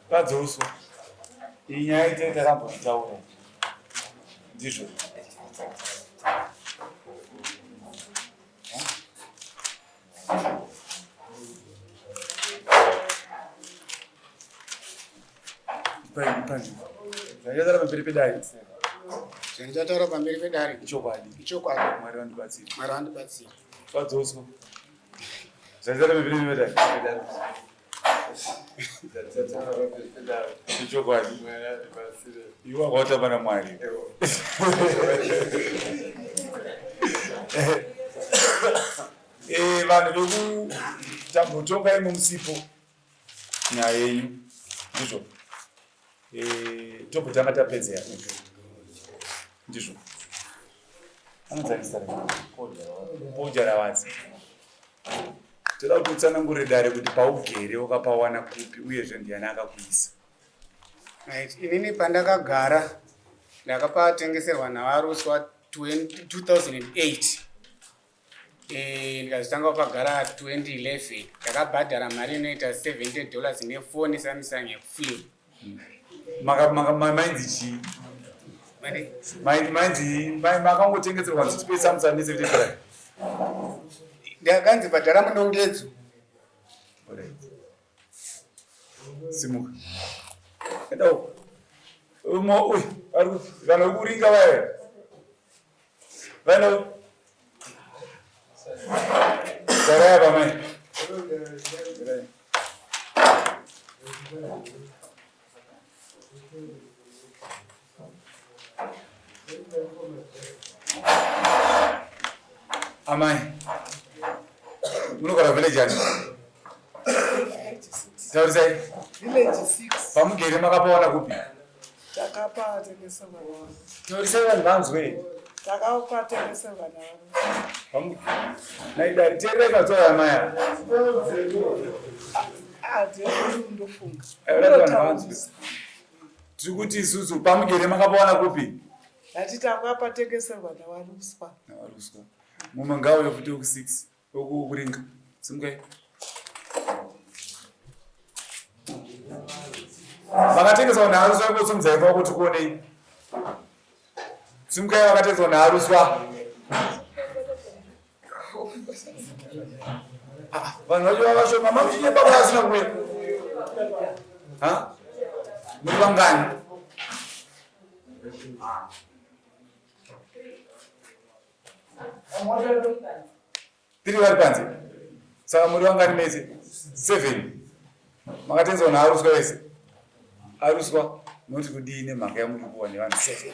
Padzoso inyaya ite takamboitaura ndizvo zvachataura pamberi pedare zvandataura pamberi pedare ichokwadi ichokwadi. Mwari vandibatsira. Mwari vandibatsira. Padzoso zvachataura pamberi pedare ichokwadi iwe wakautamba naMwari. Vanhu vekutambotongai mumusipo nyaya yenyu ndizvo tobhotanga tapedza ndizvo anodzanisa poja ravanzi toda kuti utsanangure dare kuti paugere wakapawana kupi uyezve ndiani akakuisa. Inini pandakagara ndakapatengeserwa navaruswa 2008 ndikazotanga kupagara 2011 ndakabhadhara mari inoita $70 nefoni Samsung yeflip. Mainzi chii? Mainzi makangotengeserwa nzichipe Samsung ne$70? Ndakanzi bhadhara munongedzo. Simuka. Endao. Uy, vanhu vekuringa vaya. Vanhu. Garaya pamai. Amai. Munogara village ani? Taurisai. Village 6. Pamugere makapawana kupi? Takapatengeserwa. Taurisai vanhu vanzwe. Takapatengeserwa navanhu. Naidari tereka toya maya. Ndofunga. Tikuti isusu pamugere makapawana kupi? Ndati takapatengeserwa navaruswa. Navaruswa. Mumangao yofuti ku6 okuringa. Simukai. Vakatengeswa navaruswa kosomdzai kwa kuti kuonei. Simukai vakatengeswa navaruswa. Vanhu vacho vavashoma mamuchinye baba asina kuuya. Muri vangani? Tiri vari panze. Saka muri vangani mese? 7. Makatengeswa navaruswa vese. Aruswa noti kudii nemhaka yamuri kuwa nevanhu 7.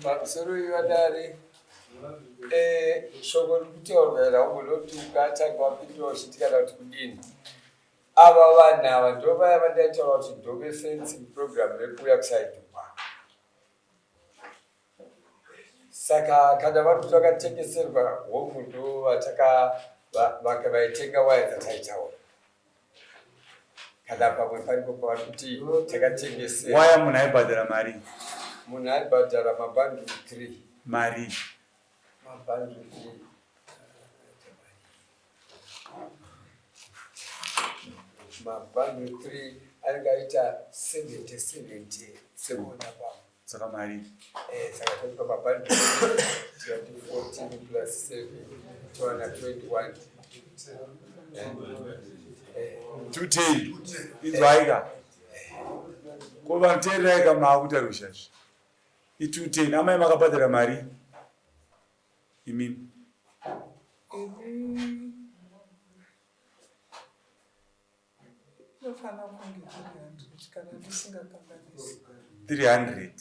Pamusoro ivadare shoko rikutaurwa raungoloti ukatanga wapindira uchitikana kuti kudini. Ava vanhu ava ndo vaya vandaitaura kuti ndove fencing program rekuuya kusaidhwa. Saka kana vari kuti vakatengeserwa homu ndo vaitenga waya dzataitaura. Kana pamwe paripo pavari kuti takatengesera. Waya munhu aibhadhara mari? Munhu aibhadhara mabhandle 3. Mari? Mabhandle 3. Mabhandle 3 anenge aita 70 sekona pamwe. Saka mari? Saka topa mabhandle 14 plus 7 221. 210 inzwaika kuva nteeraika maakuta rushashi i210 amai makabhadhara mari imimi? Inofana kunge 300 kana ndisingakanganisi. 300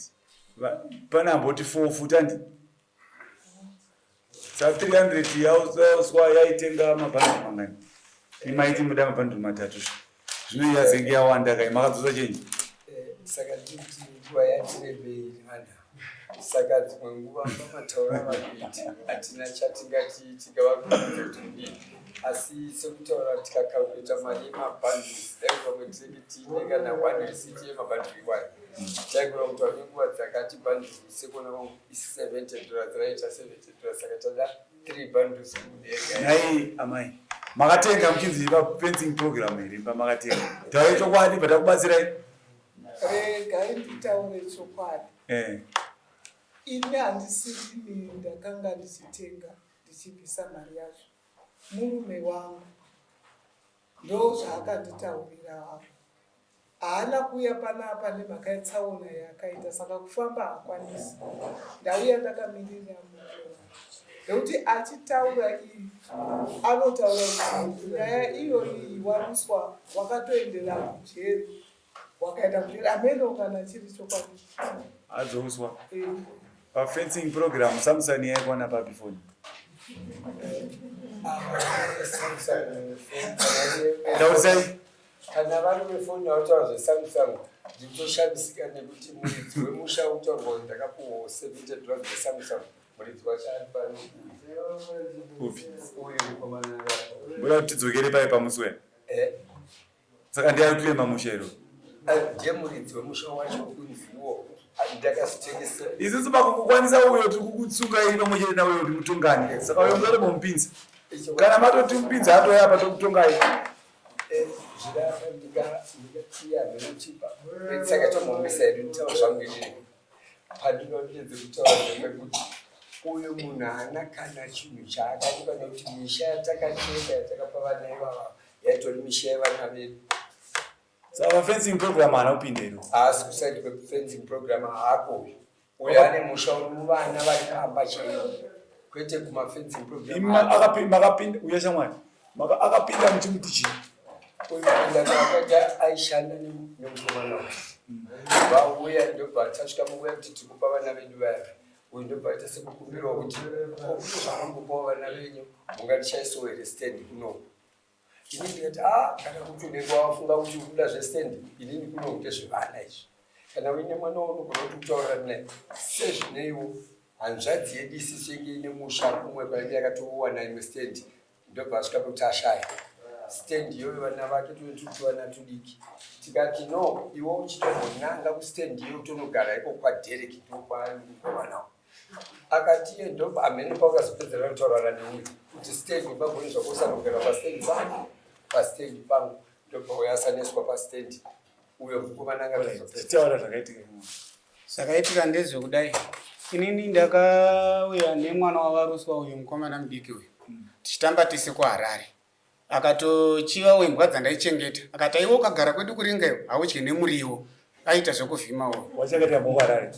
pana amboti 4 futandi saka 300 yauswa yaitenga mabhandle mangani? Imaiti muda mabhandle 3 zvino yazenge yawanda kai makadzosa chenji? Saka nditi nguva yatirebei hana. Saka dzimwe nguva pamataura mabhiti hatina chatingati tingavakuita kuti kudini. Asi sekutaura tikakalkuleta mari yemabhandles dai pamwe tinenge tiine kana 1 receipt yemabhandle 1 taigona kuti vane nguva dzakati bhandles sekona $70 raita $70 saka tada 3 bhandles kudega. Nai amai Makatenga mchinzi fencing program iri pamakatenga. Tawe chokwadi patakubatsirai. Regai nditaure chokwadi. Ini handisini ndakanga ndichitenga ndichibvisa mari yacho. Murume wangu ndo zvaakanditaurira hapo. Haana kuuya panapa nemhaka yetsaona yakaita saka kufamba hakwanisi. Ndauya ndakamirira murume. Nekuti achitaura iyi anotaura kuti nyaya iyoyi waruswa wakatoendera kujeri. Wakaenda kujeri ameno kana chiri chokwadi. Adzoswa. Fencing program Samsung yaikwana papi phone. Ndausai kana vari vefoni vautaura zvesamsung nditoshambidzika nekuti muridzi wemusha utaurwa ndakapuwa $70 zvesamsung. Muridzi wacho ari pano uyu buda tidzokere pai pamuswe. Saka ndiari kuema mushero. ndiye muridzi wemusha wacho kunziwo ndakazvitengesa. Isusu pakukukwanisa uyo tiri kukutsunga ino muchete nawe kuti mutungane. Saka uyo mungari mumupinza. Kana matoti mupinza atoya patokutongai. Zvirapa ndikatiya nekuchipa. Saka tomumbisa hedu nditaura zvangu ndiri. Pandinodedze kutaura zvekuti uyu munhu haana kana chinhu chaakadipa nekuti misha yatakatenga yatakapa vana ivava yaitori misha yevana vedu. Saka fencing program haana kupinda iro. Haasi kusaidi kwefencing program haako. Uyu ane musha uri muvana vari pamba chaivo. Kwete kumafencing program. Makapinda uya shamwari. Akapinda muchimuti chii. Uyapinda kwakata aishanda nemukomana wacho. Vauya ndobva tasvika munguva yekuti tikupa vana vedu vaya. Uyu ndobva aita sekukumbirwa kuti zvamangopawo vana venyu mungatishaisiwo here stand kuno. Ini ndikati kana kuti unenge wafunga kuti unoda zvestand inini kuno ndezvevana izvi. Kana uine mwana unogona kuti kutaurira naye sezvineiwo hanzvadzi yedu isisu yenge ine musha kumwe kwainge yakatowana imwe stand. Ndobva asvika kuti ashaya stand iyoyo vana vake toituti vana tudiki. Tikati no iwe uchitombonanga kustand iyo tonogara iko kwaDerek ndokwavanawo. Akati ndobva amene paukazopedzera kutaurana neuyu kuti stand pagoni zvakosanogara pastand pangu ndobva uyasaneswa pastand uyo mukomana Taura zvakaitika. Zvakaitika ndezvekudai. Inini ndakauya nemwana wavaruswa uyu mukomana mudiki uyu. Tichitamba tise kuHarare. Akatochiva wembwa dzandaichengeta. Akati iwe ukagara kwedu kuringeyo haudyi nemuriwo. Aita zvekuvhima uyu. Wachengeta muHarare.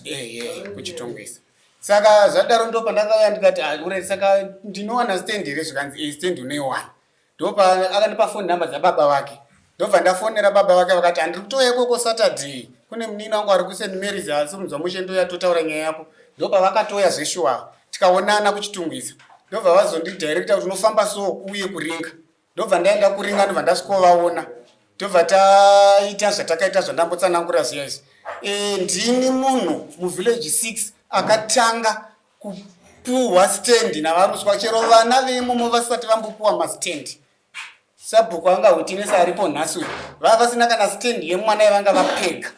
Kuchitongwisa. Saka zvadaro ndopa ndakauya ndikati ure saka ndinowana stand here zvikanzi stand unoiwana. Ndopa akandipa phone number dzababa vake. Ndobva ndafonera baba vake vakati handiri kutouya ikoko Saturday. Kune munini wangu ari kuSt Mary's asi munzwa mushendo yatotaura nyaya yako. Ndopa vakatoya zveshuwa. Tikaonana kuchitungwisa. Ndobva vazondidirecta kuti unofamba so uye kuringa. Ndobva ndaenda kuringa ndobva ndasvikovaona. Ndobva taita zvatakaita zvandambotsanangura ziya izvi. Ndini munhu muvillage 6 akatanga kupuhwa stand navaruswa chero vana veimomo vasati vambopuhwa mastand. Sabhuku anga hutinesa aripo nhasi vava vasina kana stand yemwana yavanga vapega.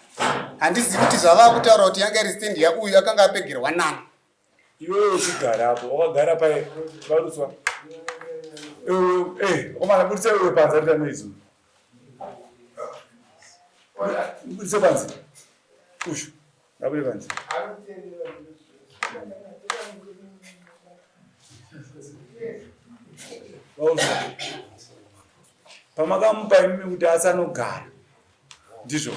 Handizivi kuti zvava kutaura kuti yanga iri stand yauyu akanga apegerwa nani. Iwewe uchigara hapo wakagara pai varuswa. Omana budisa iwe panza rita noizu. Budisa panza. Ushu. Ngabule panza. Pamakamupa imwe kuti asanogara. Ndizvo.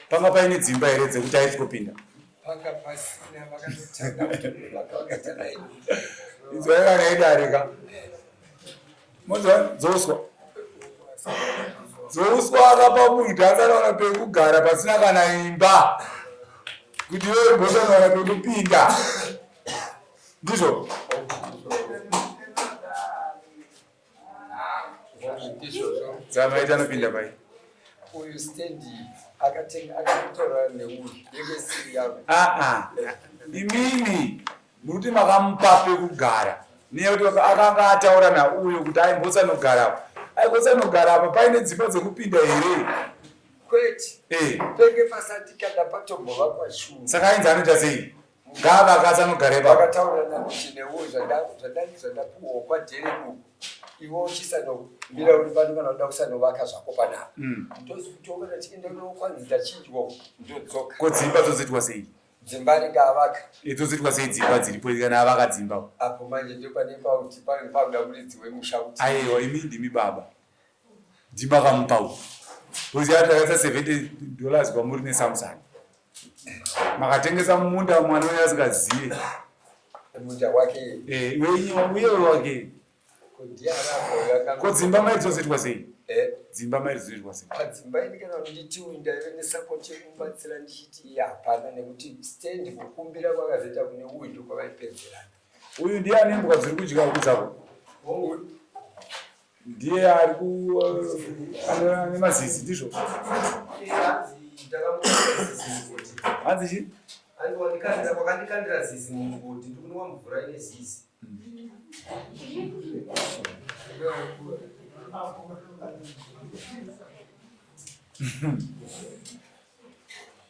Panga paine dzimba here dzekuti aiti kupinda. panga pasina vakatotanga kuti vakawakatana ino. Inzwa yakanayidarika. Mozwa dzoswa. Dzoswa akapa muntu asanaona pekugara pasina kana imba. Kuti iwe mbosanaona pekupinda. Ndizvo. Zama ita anopinda pai. Uyu stendi akatenga akatora neuyu yekesiri yavo. Imini muti makamupa pekugara. Nekuti akanga ataura nauyo kuti aimbosanogara. Aimbosanogara apa paine dzimba dzekupinda here. Kwete. Penge pasati kada patombova pashuma. Saka ainzi anoita sei? Ngava akasanogara ipapo. Vakataura nakuti neuyu zvandapuhwa kwaDerek. iwo chisanomira uri pano kana uda kusanovaka zvako panapa ndozokutoona tiende nokwanzita chidyo ndodzoka kodzimba dzozoitwa sei dzimba ringavaka dzozoitwa sei dzimba dziripo kana avaka dzimba apo manje ndopane pauti pauda muridzi wemusha kuti aiwa imi ndimi baba ndimakamupawo uziva kuti akaisa $70 kwamuri neSamsung makatengesa munda mwana wenyu asingazive munda wake uye wake ko dzimba mairi dzozoitwa sei dzimba mairi dzozoitwa sei padzimba ini kana nditi ndaive nesapoti yekumubatsira ndichiti hapana nekuti stendi kukumbira kwakazoita kune uyu ndokwavaipedzerana uyu ndiye ane mbwa dziri kudya kudzako ndiye ari ane mazizi ndizvo hanzi chii kwakandikandira zizi mumugodi ndikunwa mvura ine zizi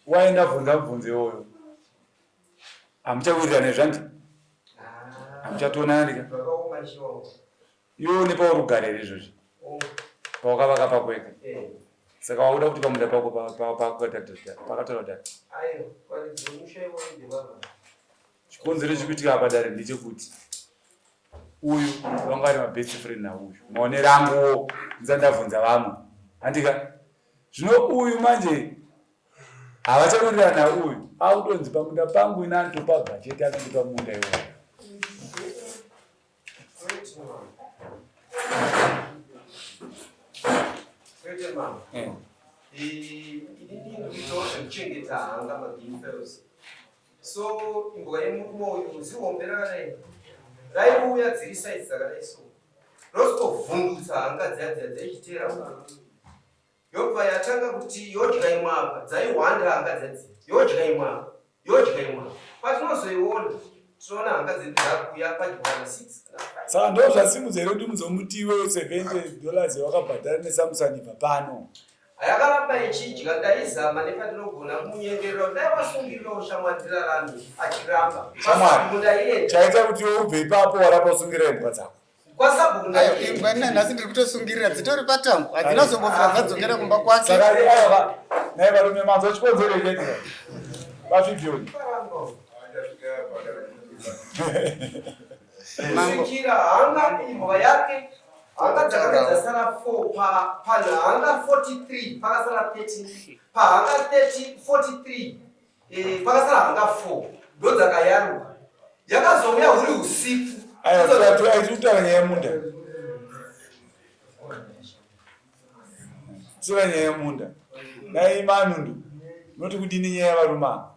waenda bvunze iwoyo hamuchawirirana zvandi hamuchatoonana ndika iwo nepauri kugarira izvozvi pawakavaka pakweka saka wauda kuti pamunda pako pakataura dare chikonzero chekuitika padare ndechekuti uyu vanga vari mabest friend nauyu maonero anguwo ndisandabvunza vamwe handika zvino uyu manje havachawirirana uyu akutonzi pamunda pangu ina andopaga chete akandipa munda iwoyo kuchengeta hanga magimfels so imboka yemumoyo zihombera kadai raiuya dziri saidzi dzakadai so rostovhundutsa hanga dziya dzaichitera yobva yatanga kuti yodya imwapa dzaiwanda hanga dzadzi yodya imwapa patinozoiona tinoona hanga dzedu dzakuya padyoana 6 saka ndo zvasimudza here kuti muzomutiwe $70 wakabhadhara neSamsung ibva pano yakaramba ichidya ndaizama nepatinogona kumunyengerera dai wasungirirawo shamwandira rami achiramba shamwari chaita kuti iwe ubve ipapo waramba usungirira imbwa dzako imbwa nhasi ndiri kutosungirira dzitori patambo hadzina zombofira dzadzokera kumba kwake saka aiwa nai varume manzwa chikonzero chete vafidyoni sikira hanga imbwa yake hanga dzakapedza sara 4 pana hanga 43 pakasara 13 pahanga 43 pakasara hanga 4 ndo dzakayaruka yakazouya huri usiku aitutaura nyaya yemunda sura nyaya yemunda dai manundu noti kudini nyaya yavaruma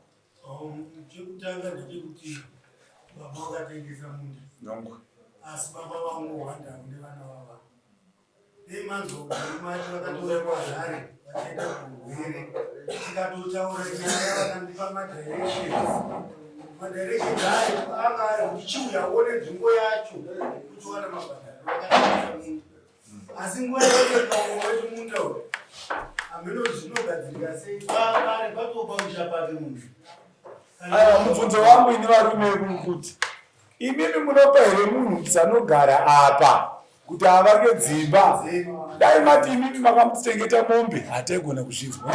chekutanga ndechekuti baba wakatengesa munda nongo asi baba vangu wanda kune vana vava nemanzomati vakatora kwazare vachienda kurwere tikatotaura nyaya vakandipa madirections ayo anga ari uchiuyawo nenzvimbo yacho kuti wana mabhadharo vakatengesa munda asi nguva yaekaumwe wetu munda uyu hameno zvinogadzirika sei paari patopa uchapake munhu aiwa mubvunzo wangu ini varume kuti imimi munopa here munhu tisanogara apa kuti avake dzimba dai mati imimi makamuchengeta mombe hataigona kuzvinzwa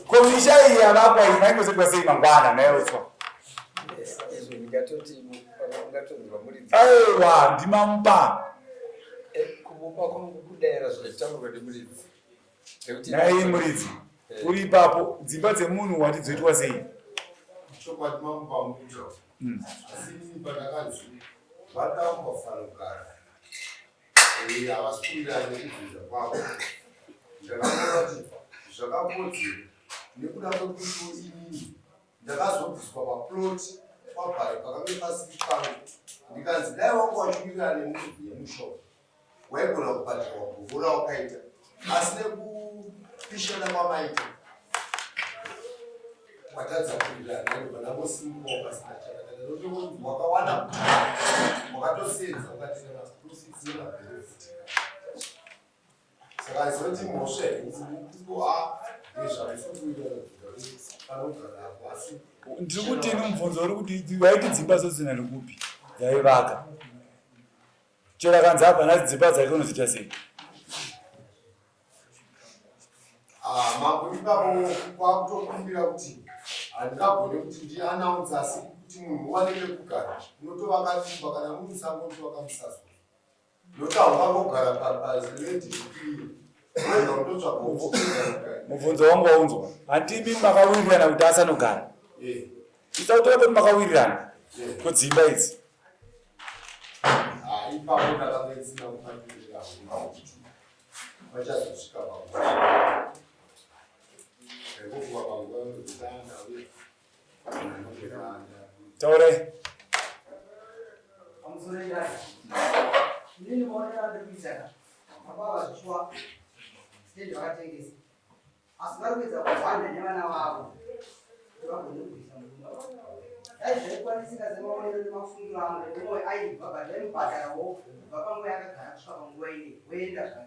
ko misha iyi yavakwa iyi maingosekwa sei mangwana nayoswa aiwa ndimamupa kumupa kwangu kudaira zvataurwa nemuridzi nai muridzi uri ipapo dzimba dzemunhu wati dzoitwa sei chokwadi mamupa mukuta asi pandakadzi vada kumbafana kugara havasi kuirani nekubvunza kwavo ndakaona kuti zvakakodzera nekuda kwekuti inini ndakazobviswa paploti pabhari pakange pasiri pangu ndikanzi dai wanga wachiwirirana nemuvhi yemushoro waigona kubhadharwa kuvura wakaita asi nekupishana kwamaita watadza kuwirirana vanamosimuko pasina chakadai wakawanda wakatosenza ukatenga maprofitsina benefit saka izoti mhosva ndiri kuti ini mubvunzo uri kuti waiti dzimba zosina rikupi dzaivaka chera kanzi apa nadzipa dzake unoziita sei? Maburi pavo kwakutokumbira kuti handingagone kuti ndianaunza asi kuti munhu uwane pekugara unotovakatumba kana mumusango unotovakamusaso noti haungangogara pazirendi wega unototsvaga mubvunzo wangu waunzwa handimi makawirirana kuti asanogara isautora kuti makawirirana kudzimba idzi ipapo ndakanga isina kupatirira vachazosvika taurai Ini mau ada bicara. Apa siswa sendiri akan tinggi. Asal kita bukan hanya mana wau. Kita boleh bisa mengubah. Jadi kualisi kita semua ini maksud kita mau air bapak dan pada wau. Bapak mau yang kerja suka mau ini, wenda.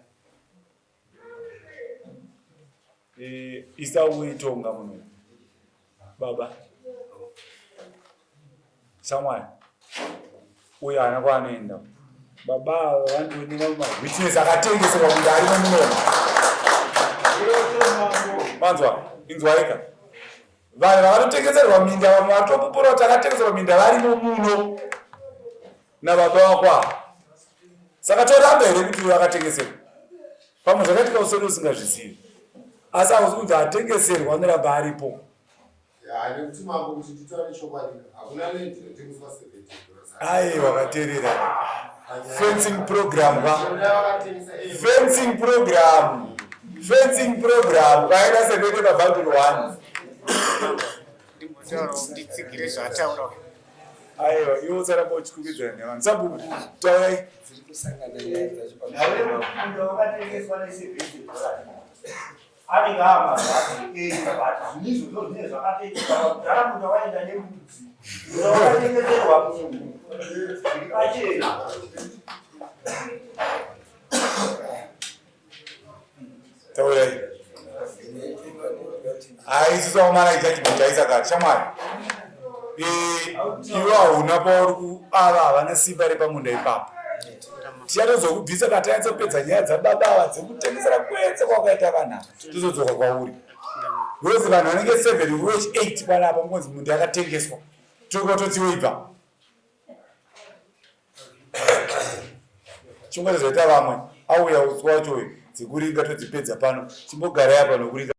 Isa uitonga muno baba samwana uyo anakwanoenda baba vantu witness akatengeserwa kuti ari munomo manzwa inzwaika vanhu vakatotengeserwa minda vamwe vatopupura kuti akatengeserwa minda varimo muno nababa wakwa saka toramba here kuti uyo akatengeserwa pamwe zvakaitika usoro usingazvizivi asi akuzi kuti atengeserwa anoramba aripo nekuti mambo kuti nditaure chokwadi hakuna lendi inotengeswa 70 ai wakateerera fencing program fencing program kaida sevete pabhanduru 1 nditsigire zvataura aiwa iwo saramba uchikumidzana nevanhu sabhuku taurai dziri kusangana nyaya dzacho anenge amazvati zvinizo zvinenge zvakatengeswa kudharaunda waenda nemudzi wakatengeserwa munhu zviri pachena taurai aisisawo manaijajimenti aisakati shamwari iwo hauna pauri kuava havana simba repamunda ipapo tichatozokubvisa kana tanyatsopedza nyaya dzababa ava dzekutengesera kwese kwakaita vanhu tozodzoka kwauri wese vanhu vanenge 7 wechi 8 panapa ngonzi munda yakatengeswa tokototiwoibva chingwa zvaita vamwe auya uswa wacho dzekuringa todzipedza pano chimbogarai apa nokuringa